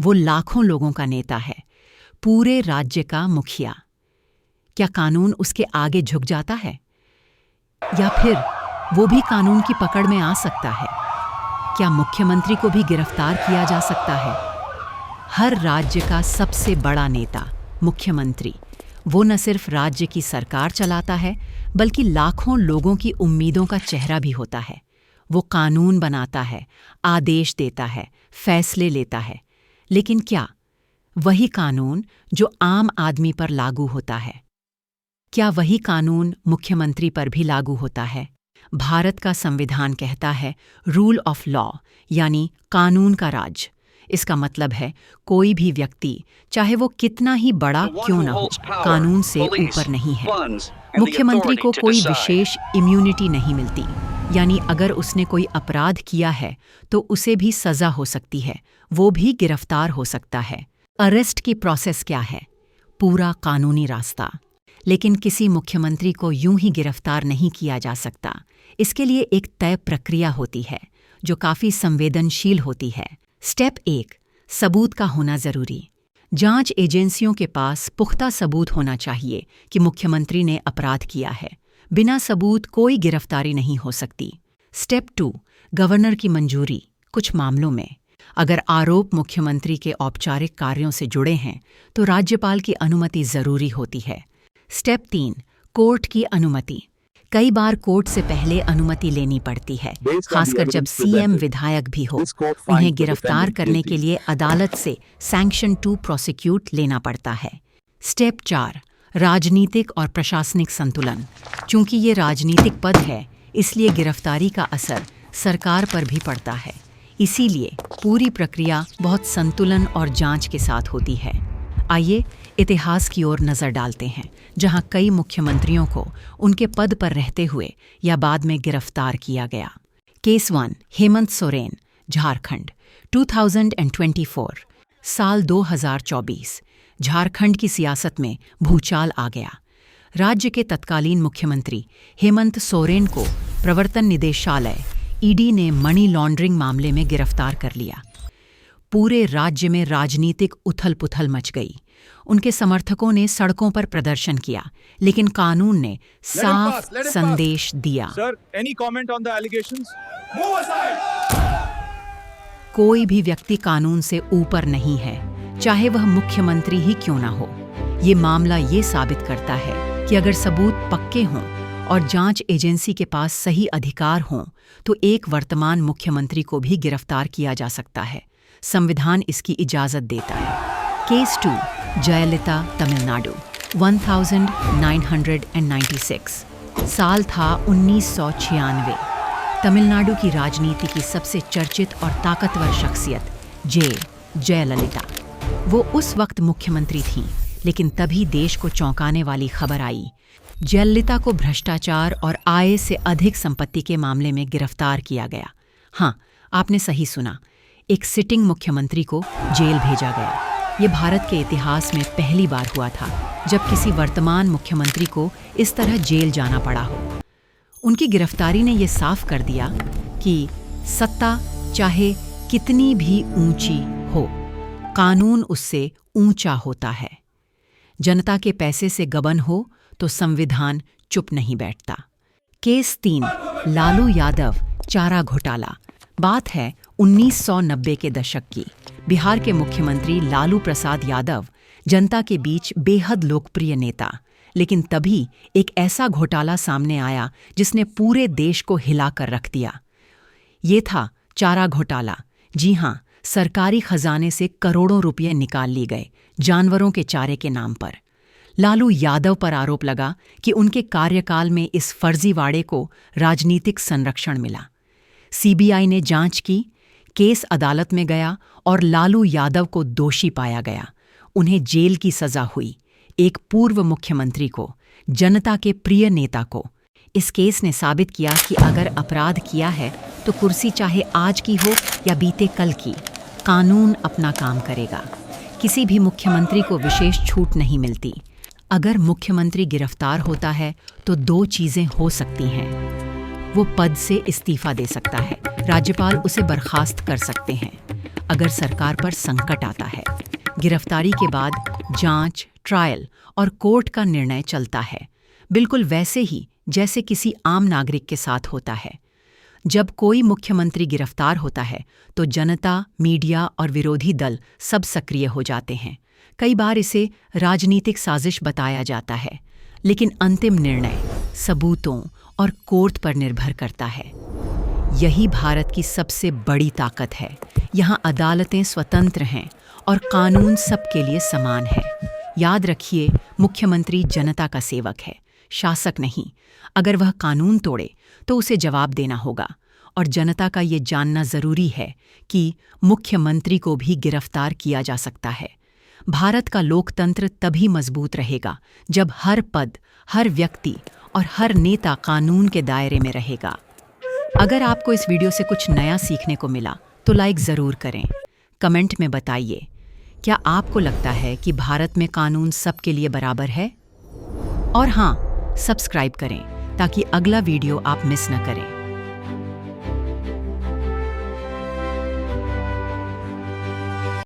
वो लाखों लोगों का नेता है, पूरे राज्य का मुखिया। क्या कानून उसके आगे झुक जाता है? या फिर वो भी कानून की पकड़ में आ सकता है? क्या मुख्यमंत्री को भी गिरफ्तार किया जा सकता है? हर राज्य का सबसे बड़ा नेता, मुख्यमंत्री, वो न सिर्फ राज्य की सरकार चलाता है, बल्कि लाखों लोगों की उम्मीदों का चेहरा भी होता है। वो कानून बनाता है, आदेश देता है, फैसले लेता है। लेकिन क्या वही कानून जो आम आदमी पर लागू होता है, क्या वही कानून मुख्यमंत्री पर भी लागू होता है? भारत का संविधान कहता है रूल ऑफ लॉ, यानी कानून का राज। इसका मतलब है कोई भी व्यक्ति, चाहे वो कितना ही बड़ा क्यों न हो, कानून से ऊपर नहीं है। मुख्यमंत्री को कोई विशेष इम्यूनिटी नहीं मिलती, यानी अगर उसने कोई अपराध किया है तो उसे भी सजा हो सकती है, वो भी गिरफ्तार हो सकता है। अरेस्ट की प्रोसेस क्या है? पूरा कानूनी रास्ता। लेकिन किसी मुख्यमंत्री को यूं ही गिरफ्तार नहीं किया जा सकता। इसके लिए एक तय प्रक्रिया होती है जो काफ़ी संवेदनशील होती है। स्टेप 1, सबूत का होना ज़रूरी। जांच एजेंसियों के पास पुख्ता सबूत होना चाहिए कि मुख्यमंत्री ने अपराध किया है। बिना सबूत कोई गिरफ्तारी नहीं हो सकती। स्टेप 2, गवर्नर की मंजूरी। कुछ मामलों में अगर आरोप मुख्यमंत्री के औपचारिक कार्यों से जुड़े हैं तो राज्यपाल की अनुमति ज़रूरी होती है। स्टेप 3, कोर्ट की अनुमति। कई बार कोर्ट से पहले अनुमति लेनी पड़ती है, खासकर जब सीएम विधायक भी हो। उन्हें गिरफ्तार करने के लिए अदालत से सैंक्शन टू प्रोसिक्यूट लेना पड़ता है। स्टेप 4, राजनीतिक और प्रशासनिक संतुलन। चूंकि ये राजनीतिक पद है, इसलिए गिरफ्तारी का असर सरकार पर भी पड़ता है। इसीलिए पूरी प्रक्रिया बहुत संतुलन और जांच के साथ होती है। आइए इतिहास की ओर नज़र डालते हैं, जहां कई मुख्यमंत्रियों को उनके पद पर रहते हुए या बाद में गिरफ्तार किया गया। केस 1, हेमंत सोरेन, झारखंड, 2024। साल 2024 झारखंड की सियासत में भूचाल आ गया। राज्य के तत्कालीन मुख्यमंत्री हेमंत सोरेन को प्रवर्तन निदेशालय ईडी ने मनी लॉन्ड्रिंग मामले में गिरफ्तार कर लिया। पूरे राज्य में राजनीतिक उथल-पुथल मच गई। उनके समर्थकों ने सड़कों पर प्रदर्शन किया, लेकिन कानून ने साफ संदेश दिया। Sir, any comment on the allegations? कोई भी व्यक्ति कानून से ऊपर नहीं है, चाहे वह मुख्यमंत्री ही क्यों ना हो। ये मामला ये साबित करता है कि अगर सबूत पक्के हों और जांच एजेंसी के पास सही अधिकार हों, तो एक वर्तमान मुख्यमंत्री को भी गिरफ्तार किया जा सकता है। संविधान इसकी इजाज़त देता है। केस 2, जयललिता, तमिलनाडु, 1996। साल था 1996। तमिलनाडु की राजनीति की सबसे चर्चित और ताकतवर शख्सियत जयललिता। वो उस वक्त मुख्यमंत्री थीं, लेकिन तभी देश को चौंकाने वाली खबर आई। जयललिता को भ्रष्टाचार और आय से अधिक संपत्ति के मामले में गिरफ्तार किया गया। हाँ, आपने सही सुना, एक सिटिंग मुख्यमंत्री को जेल भेजा गया। ये भारत के इतिहास में पहली बार हुआ था जब किसी वर्तमान मुख्यमंत्री को इस तरह जेल जाना पड़ा हो। उनकी गिरफ्तारी ने ये साफ कर दिया कि सत्ता चाहे कितनी भी ऊंची हो, कानून उससे ऊंचा होता है। जनता के पैसे से गबन हो तो संविधान चुप नहीं बैठता। केस 3, लालू यादव, चारा घोटाला। बात है 1990 के दशक की। बिहार के मुख्यमंत्री लालू प्रसाद यादव जनता के बीच बेहद लोकप्रिय नेता, लेकिन तभी एक ऐसा घोटाला सामने आया जिसने पूरे देश को हिलाकर रख दिया। ये था चारा घोटाला। जी हाँ, सरकारी खजाने से करोड़ों रुपये निकाल लिए गए जानवरों के चारे के नाम पर। लालू यादव पर आरोप लगा कि उनके कार्यकाल में इस फर्जीवाड़े को राजनीतिक संरक्षण मिला। सीबीआई ने जांच की, केस अदालत में गया और लालू यादव को दोषी पाया गया। उन्हें जेल की सजा हुई। एक पूर्व मुख्यमंत्री को, जनता के प्रिय नेता को। इस केस ने साबित किया कि अगर अपराध किया है तो कुर्सी चाहे आज की हो या बीते कल की, कानून अपना काम करेगा। किसी भी मुख्यमंत्री को विशेष छूट नहीं मिलती। अगर मुख्यमंत्री गिरफ्तार होता है तो 2 चीज़ें हो सकती हैं। वो पद से इस्तीफा दे सकता है, राज्यपाल उसे बर्खास्त कर सकते हैं। अगर सरकार पर संकट आता है। गिरफ्तारी के बाद जांच, ट्रायल और कोर्ट का निर्णय चलता है, बिल्कुल वैसे ही जैसे किसी आम नागरिक के साथ होता है। जब कोई मुख्यमंत्री गिरफ्तार होता है तो जनता, मीडिया और विरोधी दल सब सक्रिय हो जाते हैं। कई बार इसे राजनीतिक साजिश बताया जाता है, लेकिन अंतिम निर्णय सबूतों और कोर्ट पर निर्भर करता है। यही भारत की सबसे बड़ी ताकत है। यहाँ अदालतें स्वतंत्र हैं और कानून सबके लिए समान है। याद रखिए, मुख्यमंत्री जनता का सेवक है, शासक नहीं। अगर वह कानून तोड़े तो उसे जवाब देना होगा। और जनता का ये जानना जरूरी है कि मुख्यमंत्री को भी गिरफ्तार किया जा सकता है। भारत का लोकतंत्र तभी मजबूत रहेगा जब हर पद, हर व्यक्ति और हर नेता कानून के दायरे में रहेगा। अगर आपको इस वीडियो से कुछ नया सीखने को मिला तो लाइक ज़रूर करें। कमेंट में बताइए, क्या आपको लगता है कि भारत में कानून सबके लिए बराबर है? और हाँ, सब्सक्राइब करें ताकि अगला वीडियो आप मिस न करें।